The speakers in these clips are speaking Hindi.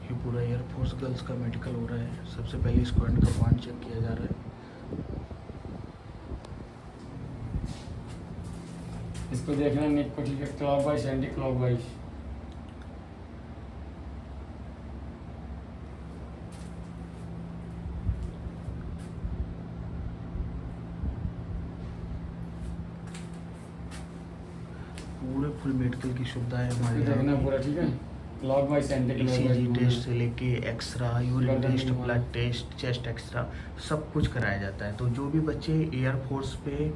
ये पूरा एयरफोर्स गर्ल्स का मेडिकल हो रहा है। सबसे पहले स्क्वाड का पॉइंट चेक किया जा रहा है। इसको देखना नेक को ठीक है, क्लॉकवाइज एंटी क्लॉकवाइज। पूरे फुल मेडिकल की सुविधा है हमारे देखना यहाँ पूरा ठीक है, clockwise anti ECG test clockwise. से लेके x-ray, urine test, blood test, chest x-ray सब कुछ कराया जाता है। तो जो भी बच्चे एयरफोर्स पे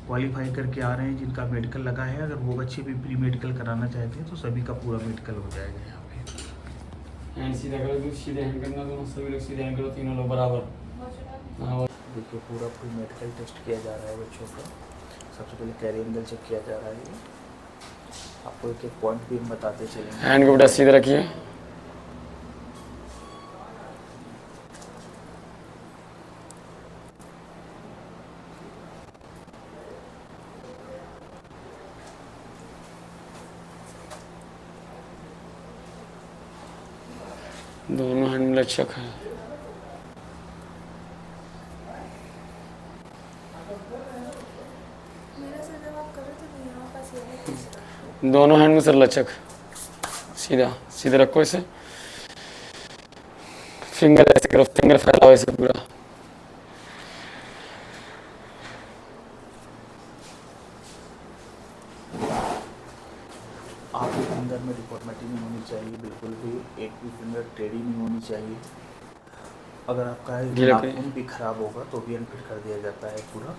क्वालिफाई करके आ रहे हैं, जिनका मेडिकल लगा है, अगर वो बच्चे भी प्री मेडिकल कराना चाहते हैं तो सभी का पूरा मेडिकल हो जाएगा यहाँ पे। हैंड सीधा करो, कुछ सीधे हैंड करना, दोनों सभी लोग सीधे हैंड करो, तीनों लोग बराबर। हाँ देखिए पूरा फुल मेडिकल टेस्ट किया जा रहा है बच्चों का। सबसे पहले कैरी एंगल चेक किया जा रहा है। आपको एक एक पॉइंट भी हम बताते चलेंगे। हैंड को बेटा सीधा रखिए। दोनों हैंड में लचक है। दोनों हैंड में सर लचक, सीधा सीधे रखो इसे। फिंगर ऐसे करो, फिंगर फैलाओ ऐसे पूरा। आपके फिंगर में डिफॉर्मिटी नहीं होनी चाहिए, बिल्कुल भी एक भी फिंगर टेढ़ी नहीं होनी चाहिए। अगर आपका नाखून भी खराब होगा तो भी अनफिट कर दिया जाता है पूरा।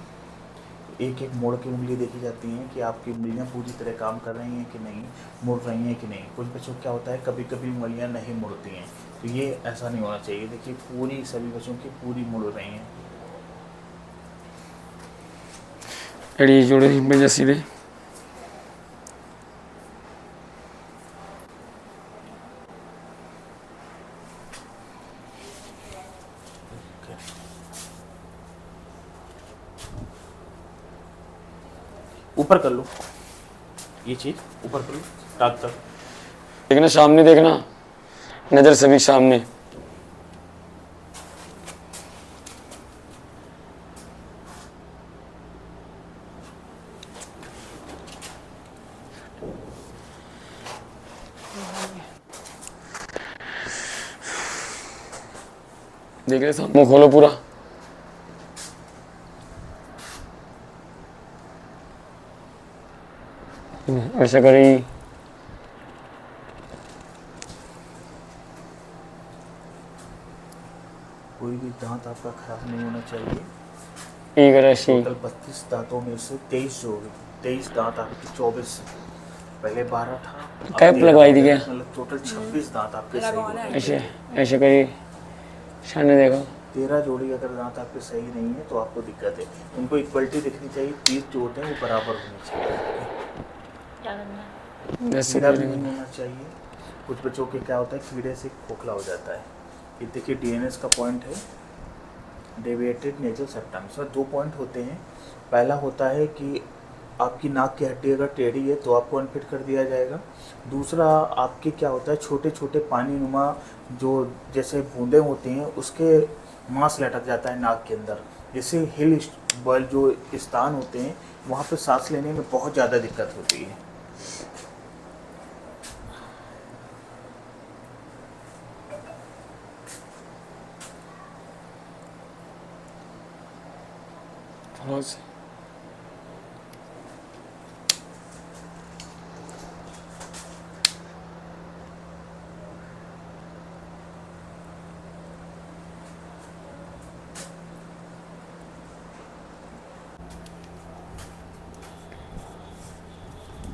एक एक मोड़ की उंगली देखी जाती हैं कि आपकी उंगलियां पूरी तरह काम कर रही हैं कि नहीं, मुड़ रही हैं कि नहीं। कुछ बच्चों को क्या होता है, कभी कभी उंगलियां नहीं मुड़ती हैं, तो ये ऐसा नहीं होना चाहिए। देखिए पूरी सभी बच्चों की पूरी मुड़ रही हैं। एड़ी जोड़े में सीधे। ऊपर कर लो, ये चीज़ ऊपर कर लो, टाक तक देखना, सामने देखना, नजर सभी सामने। देख रहे सामने, मुंह खोलो पूरा। ऐसा करी। कोई भी दांत आपका खराब नहीं होना चाहिए। टोटल 32 दांतों में से 23 जो 23 दांत आपके 24, पहले 12 था, कैप लगवाई थी क्या? मतलब टोटल 26 दांत आपके सही हो गए। ऐसे ऐसे करिए, सामने देखो। 13 जोड़ी अगर दांत आपके सही नहीं है तो आपको दिक्कत है। उनको इक्वलिटी दिखनी चाहिए, 30 जो होते हैं वो बराबर होने चाहिए। कीड़ा भी नहीं होना चाहिए। कुछ बच्चों के क्या होता है, कीड़े से खोखला हो जाता है। ये देखिए DNS का पॉइंट है, डेविएटेड नेजल सेप्टम। इसमें 2 पॉइंट होते हैं। पहला होता है कि आपकी नाक की हड्डी अगर टेढ़ी है तो आपको अनफिट कर दिया जाएगा। दूसरा आपके क्या होता है, छोटे छोटे पानी नुमा जो जैसे बूंदें होती हैं उसके मांस लटक जाता है नाक के अंदर। जैसे हिल बल जो स्थान होते हैं वहाँ पे सांस लेने में बहुत ज़्यादा दिक्कत होती है।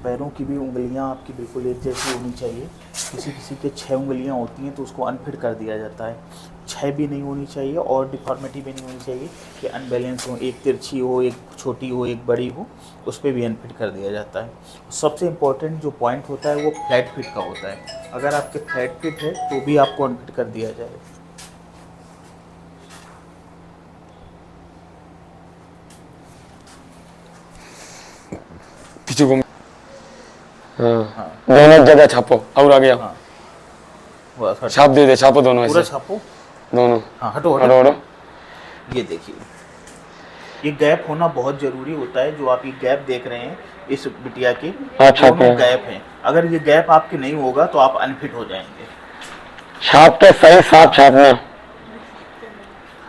पैरों की भी उंगलियां आपकी बिल्कुल एक जैसी होनी चाहिए। किसी किसी के 6 उंगलियां होती हैं तो उसको अनफिट कर दिया जाता है। 6 भी नहीं होनी चाहिए और डिफॉर्मिटी भी नहीं होनी चाहिए कि अनबैलेंस हो, एक तिरछी हो, एक छोटी हो, एक बड़ी हो, उस पर भी अनफिट कर दिया जाता है। सबसे इम्पोर्टेंट जो पॉइंट होता है वो फ्लैट फिट का होता है। अगर आपके फ्लैट फिट है तो भी आपको अनफिट कर दिया जाए। पीछे घूम। हाँ, दोनों जगह छापो और आ गया। हाँ बस हटो। छाप दे दे, छापो दोनों पूरा ऐसे, छापो। दोनों। हाँ हटो हटो हटो। हटो। ये देखिए, ये गैप होना बहुत ज़रूरी होता है। जो आप ये गैप देख रहे हैं इस बिटिया के, हाँ, दोनों छापे। गैप हैं। अगर ये गैप आपके नहीं होगा तो आप अनफिट हो जाएंगे। छाप तो सही साफ छापना।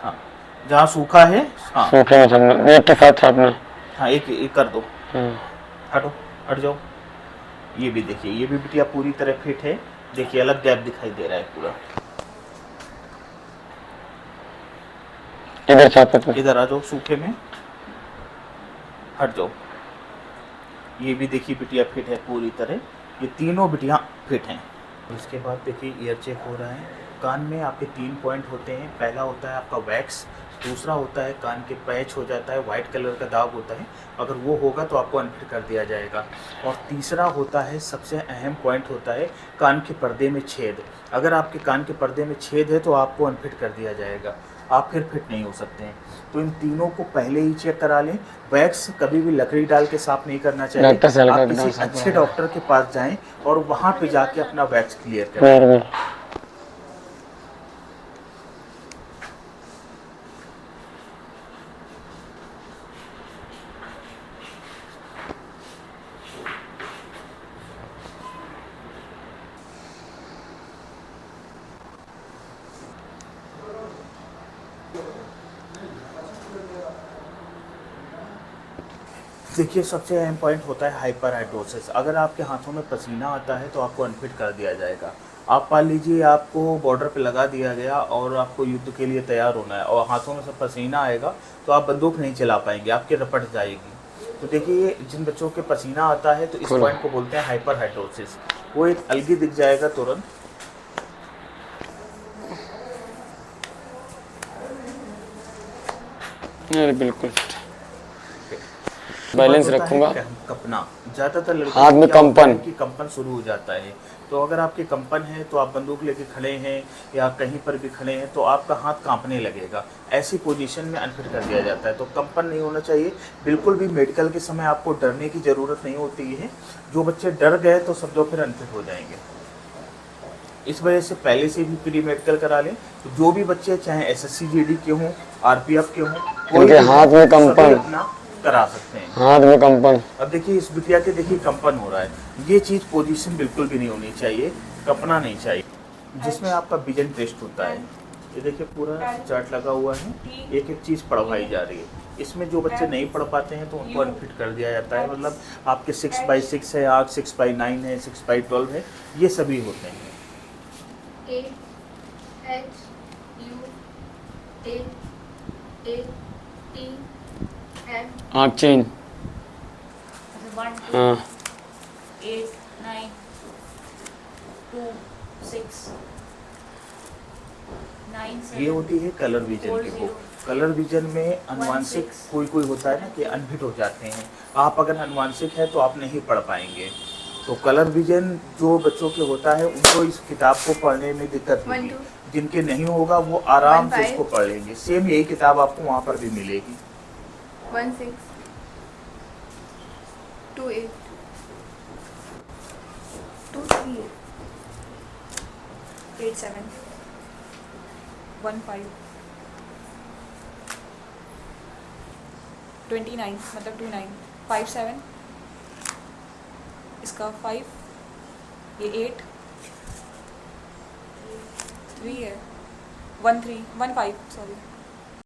हाँ, जहाँ सूखा है, हाँ सूखे में छापना, एक के साथ छापना। हाँ, एक कर दो। हम्म। हटो, हट जाओ। ये भी देखिए, ये भी बिटिया पूरी तरह फिट है। देखिए अलग गैप दिखाई दे रहा है पूरा। इधर छापे तो। इधर आ जाओ सूखे में, हट जाओ। ये भी देखिए बिटिया फिट है पूरी तरह। ये तीनों बिटिया फिट हैं। इसके बाद देखिए ईयर चेक हो रहा है। कान में आपके 3 पॉइंट होते हैं। पहला होता है आपका वैक्स, दूसरा होता है कान के पैच हो जाता है, वाइट कलर का दाग होता है, अगर वो होगा तो आपको अनफिट कर दिया जाएगा। और तीसरा होता है, सबसे अहम पॉइंट होता है कान के पर्दे में छेद। अगर आपके कान के पर्दे में छेद है तो आपको अनफिट कर दिया जाएगा, आप फिर फिट नहीं हो सकते हैं। तो इन तीनों को पहले ही चेक करा लें। वैक्स कभी भी लकड़ी डाल के साफ नहीं करना चाहिए। डॉक्टर से हल्का आप एकदम किसी साफ अच्छे करा। डॉक्टर के पास जाएं और वहाँ पे जाके अपना वैक्स क्लियर करें। देखिए सबसे अहम पॉइंट होता है हाइपर हाइड्रोसिस। अगर आपके हाथों में पसीना आता है तो आपको अनफिट कर दिया जाएगा। आप मान लीजिए आपको बॉर्डर पे लगा दिया गया और आपको युद्ध के लिए तैयार होना है और हाथों में से पसीना आएगा तो आप बंदूक नहीं चला पाएंगे, आपकी रपट जाएगी। तो देखिए जिन बच्चों के पसीना आता है तो इस खोलो। पॉइंट को बोलते हैं हाइपर हाइड्रोसिस। वो एक अलगी दिख जाएगा तुरंत। अरे बिल्कुल फिट। उसके बाद बैलेंस होता है रखूंगा। कपना। ज़्यादातर लड़कों हाथ को में क्या होता है कंपन। कि कंपन शुरू हो जाता है। तो अगर आपके कंपन है तो आप बंदूक लेके खड़े हैं या कहीं पर भी खड़े हैं तो आपका हाथ कांपने लगेगा। ऐसी पोजीशन में अनफिट कर दिया जाता है। तो कंपन नहीं होना चाहिए बिल्कुल भी। मेडिकल के समय आपको डरने की ज़रूरत नहीं होती है। जो बच्चे डर गए तो समझो फिर अनफिट हो जाएंगे। इस वजह से पहले से भी प्री मेडिकल करा लें। तो जो भी बच्चे चाहे SSC GD के हों, RPF के हों, कोई इनके भी हाथ हो, में सभी कंपन। अपना करा सकते हैं। हाथ में कंपन। अब देखिए इस बिटिया के देखिए कंपन हो रहा है। ये चीज़ पोजीशन बिल्कुल भी नहीं होनी चाहिए, कपना नहीं चाहिए। जिसमें आपका विजन टेस्ट होता है। ये देखिए पूरा चार्ट लगा हुआ है, एक एक चीज़ पढ़वाई जा रही है। इसमें जो बच्चे नहीं पढ़ पाते हैं तो उनको अनफिट कर दिया जाता है। मतलब आपके 6/6 है, आग 6/9 है, 6/12 है, ये सभी होते हैं। आँख चेंज। 1 2 हाँ 8 9 2 6 9 7 ये होती है कलर विजन की बुक। कलर विजन में अनुवांशिक कोई होता है ना कि अनफिट हो जाते हैं। आप अगर अनुवांशिक है तो आप नहीं पढ़ पाएंगे। तो कलर विजन जो बच्चों के होता है उनको इस किताब को पढ़ने में दिक्कत होगी। जिनके नहीं होगा वो आराम से इसको पढ़ लेंगे। सेम यही किताब आपको वहाँ पर भी मिलेगी। 1 6 2 8 2 3 8 7 1 5 29 मतलब 2 9 5 7 इसका 5 ये 8 3 है 1 3 1 5 सॉरी